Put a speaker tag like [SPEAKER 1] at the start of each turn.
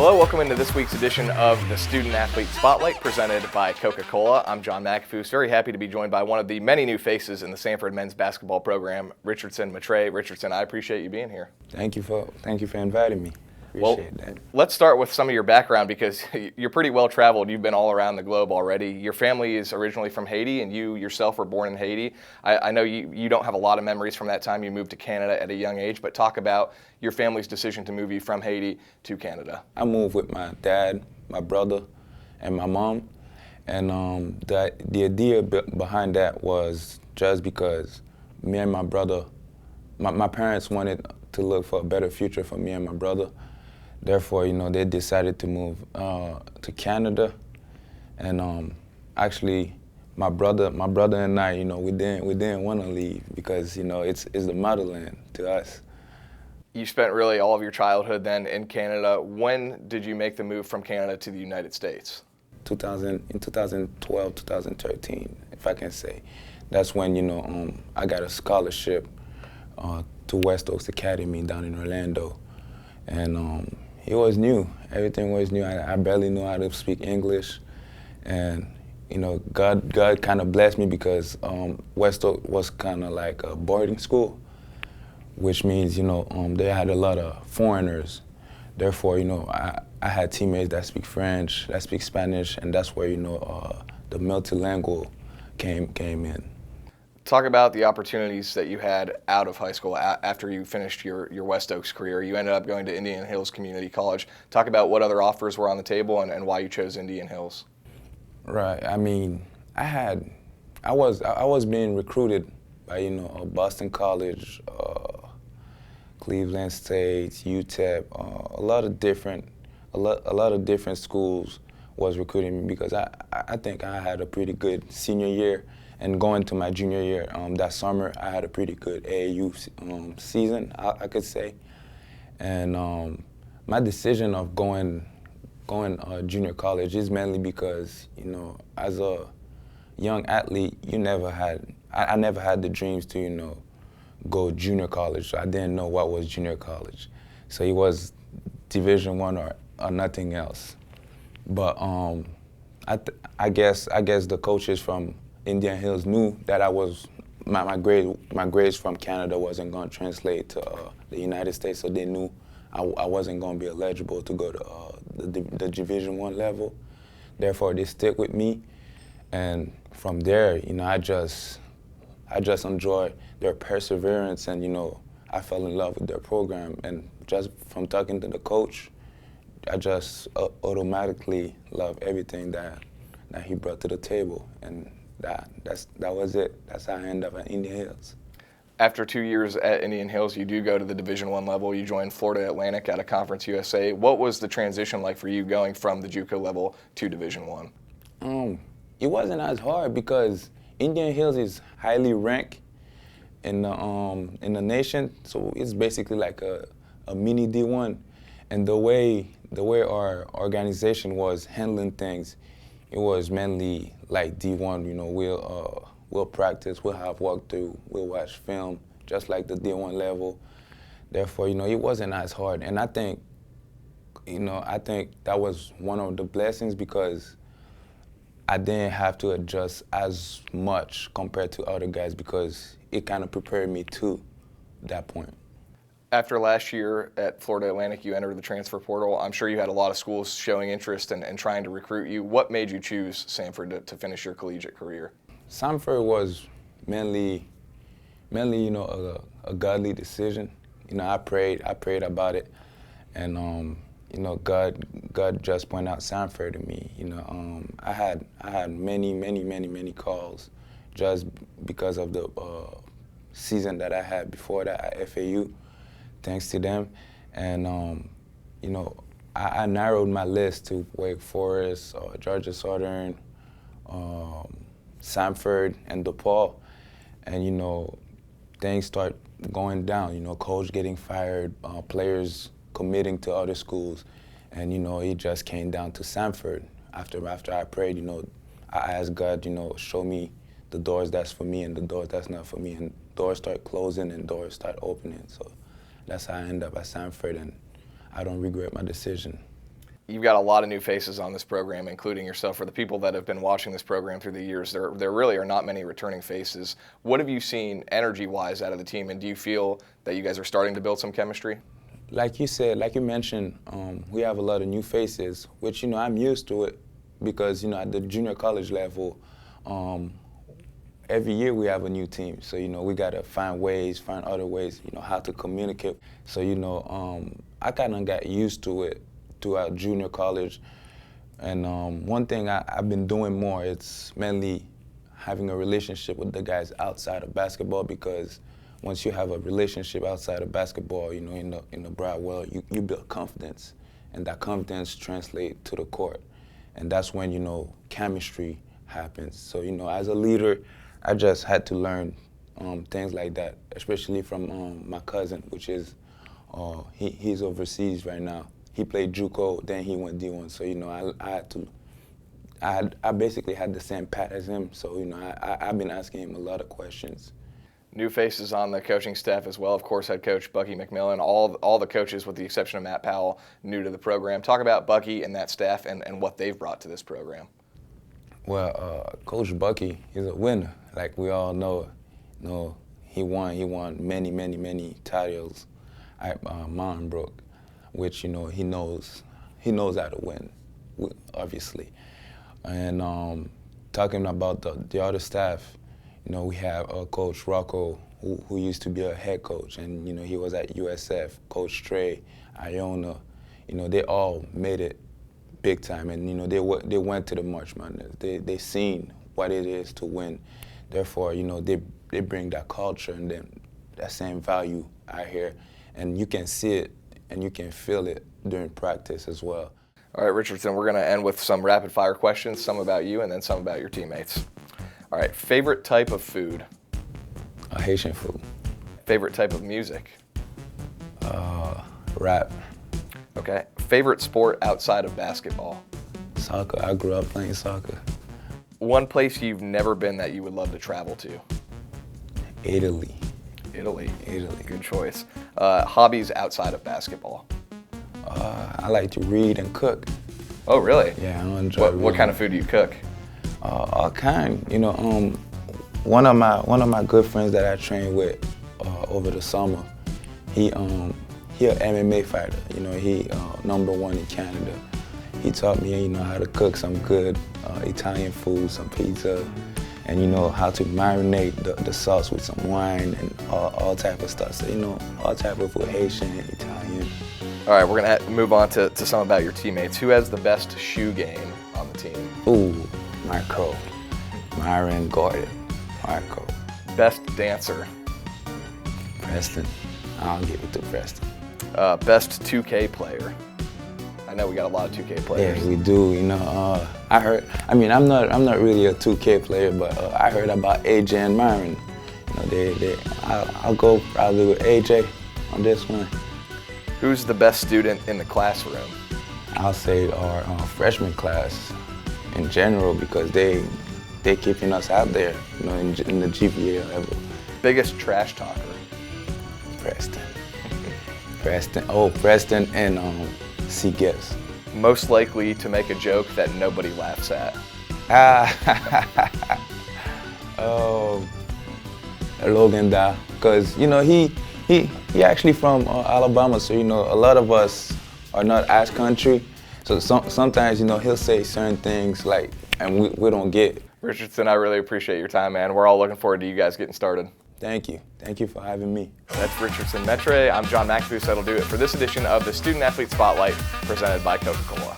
[SPEAKER 1] Hello, welcome into this week's edition of the Student Athlete Spotlight presented by Coca-Cola. I'm John McAfoose, very happy to be joined by one of the many new faces in the Samford men's basketball program, Richardson Maitre. Richardson, I appreciate you being here.
[SPEAKER 2] Thank you for inviting me. Appreciate that.
[SPEAKER 1] Let's start with some of your background because you're pretty well traveled. You've been all around the globe already. Your family is originally from Haiti, and you yourself were born in Haiti. I know you don't have a lot of memories from that time. You moved to Canada at a young age, but talk about your family's decision to move you from Haiti to Canada.
[SPEAKER 2] I moved with my dad, my brother, and my mom, and the idea behind that was just because me and my brother, my parents wanted to look for a better future for me and my brother. Therefore, they decided to move to Canada, and actually, my brother and I, we didn't want to leave because it's the motherland to us.
[SPEAKER 1] You spent really all of your childhood then in Canada. When did you make the move from Canada to the United States?
[SPEAKER 2] In 2012, 2013, if I can say. That's when I got a scholarship to West Oaks Academy down in Orlando, and it was new. Everything was new. I barely knew how to speak English, and God kind of blessed me because West Oaks was kind of like a boarding school, which means they had a lot of foreigners. Therefore, I had teammates that speak French, that speak Spanish, and that's where the multilingual came in.
[SPEAKER 1] Talk about the opportunities that you had out of high school after you finished your West Oaks career. You ended up going to Indian Hills Community College. Talk about what other offers were on the table and why you chose Indian Hills.
[SPEAKER 2] Right. I mean, I was being recruited by Boston College, Cleveland State, UTEP, a lot of different schools was recruiting me because I think I had a pretty good senior year. And going to my junior year, that summer, I had a pretty good AAU season, I could say. And my decision of going junior college is mainly because, as a young athlete, I never had the dreams to, go junior college. So I didn't know what was junior college. So it was Division I or nothing else. But I guess the coaches from Indian Hills knew that my grades from Canada wasn't going to translate to the United States, so they knew I wasn't going to be eligible to go to the Division I level. Therefore, they stick with me, and from there, I just enjoy their perseverance, and I fell in love with their program, and just from talking to the coach, I just automatically love everything that he brought to the table, and that was it. That's how I ended up at Indian Hills.
[SPEAKER 1] After 2 years at Indian Hills, you do go to the Division I level. You joined Florida Atlantic out of Conference USA. What was the transition like for you going from the JUCO level to Division I?
[SPEAKER 2] It wasn't as hard because Indian Hills is highly ranked in the nation, so it's basically like a mini D1. And the way our organization was handling things, it was mainly like D1, we'll practice, we'll have walkthrough, we'll watch film, just like the D1 level. Therefore, it wasn't as hard. And I think that was one of the blessings because I didn't have to adjust as much compared to other guys because it kind of prepared me to that point.
[SPEAKER 1] After last year at Florida Atlantic, you entered the transfer portal. I'm sure you had a lot of schools showing interest and trying to recruit you. What made you choose Samford to finish your collegiate career?
[SPEAKER 2] Samford was mainly a godly decision. I prayed about it, and God just pointed out Samford to me. I had many calls just because of the season that I had before that at FAU. Thanks to them, and I narrowed my list to Wake Forest, Georgia Southern, Samford, and DePaul, and things start going down. Coach getting fired, players committing to other schools, and it just came down to Samford. After I prayed, I asked God, show me the doors that's for me and the doors that's not for me, and doors start closing and doors start opening. So that's how I ended up at Samford, and I don't regret my decision.
[SPEAKER 1] You've got a lot of new faces on this program, including yourself. For the people that have been watching this program through the years, there really are not many returning faces. What have you seen energy-wise out of the team, and do you feel that you guys are starting to build some chemistry?
[SPEAKER 2] Like you said, like you mentioned, we have a lot of new faces, which, I'm used to it because, at the junior college level, every year we have a new team. So, we got to find other ways, how to communicate. So, I kind of got used to it throughout junior college. And one thing I've been doing more, it's mainly having a relationship with the guys outside of basketball, because once you have a relationship outside of basketball, in the broad world, you build confidence, and that confidence translates to the court. And that's when, chemistry happens. So, as a leader, I just had to learn things like that, especially from my cousin, which is, he's overseas right now. He played JUCO, then he went D1. So, I basically had the same path as him. So, I've been asking him a lot of questions.
[SPEAKER 1] New faces on the coaching staff as well. Of course, head coach Bucky McMillan, all the coaches with the exception of Matt Powell, new to the program. Talk about Bucky and that staff and what they've brought to this program.
[SPEAKER 2] Well, Coach Bucky is a winner. Like we all know, he won many titles at Monbrook, which, he knows how to win, obviously. And talking about the other staff, we have Coach Rocco, who used to be a head coach, and he was at USF. Coach Trey, Iona, they all made it big time, and they went to the March Madness. They seen what it is to win. Therefore, they bring that culture and then that same value out here, and you can see it and you can feel it during practice as well.
[SPEAKER 1] All right, Richardson, we're going to end with some rapid fire questions, some about you and then some about your teammates. All right, favorite type of food?
[SPEAKER 2] Haitian food.
[SPEAKER 1] Favorite type of music?
[SPEAKER 2] Rap.
[SPEAKER 1] Okay. Favorite sport outside of basketball?
[SPEAKER 2] Soccer. I grew up playing soccer.
[SPEAKER 1] One place you've never been that you would love to travel to?
[SPEAKER 2] Italy.
[SPEAKER 1] Italy.
[SPEAKER 2] Italy.
[SPEAKER 1] Good choice. Hobbies outside of basketball?
[SPEAKER 2] I like to read and cook.
[SPEAKER 1] Oh, really?
[SPEAKER 2] Yeah, I enjoy
[SPEAKER 1] What kind of food do you cook?
[SPEAKER 2] All kind. One of my good friends that I trained with over the summer, he an MMA fighter. He #1 in Canada. He taught me, how to cook some good Italian food, some pizza, and how to marinate the sauce with some wine and all type of stuff. So all type of food, Haitian, Italian.
[SPEAKER 1] All right, we're gonna move on to some about your teammates. Who has the best shoe game on the team?
[SPEAKER 2] Ooh, Marco, Myron Gordon, Marco.
[SPEAKER 1] Best dancer?
[SPEAKER 2] Preston. I'll give it to Preston.
[SPEAKER 1] Best 2K player? I know we got a lot of 2K players.
[SPEAKER 2] Yeah, we do. I heard. I'm not really a 2K player, but I heard about AJ and Myron. I'll go probably with AJ on this one.
[SPEAKER 1] Who's the best student in the classroom?
[SPEAKER 2] I'll say our freshman class in general, because they keeping us out there, in the GPA level.
[SPEAKER 1] Biggest trash talker?
[SPEAKER 2] Preston. Preston and C. Gibbs.
[SPEAKER 1] Most likely to make a joke that nobody laughs at?
[SPEAKER 2] Logan Da, because he actually from Alabama, so a lot of us are not as country. So sometimes he'll say certain things and we don't get.
[SPEAKER 1] Richardson, I really appreciate your time, man. We're all looking forward to you guys getting started.
[SPEAKER 2] Thank you. Thank you for having me.
[SPEAKER 1] That's Richardson Maitre. I'm John McAfee, so that'll do it for this edition of the Student Athlete Spotlight presented by Coca-Cola.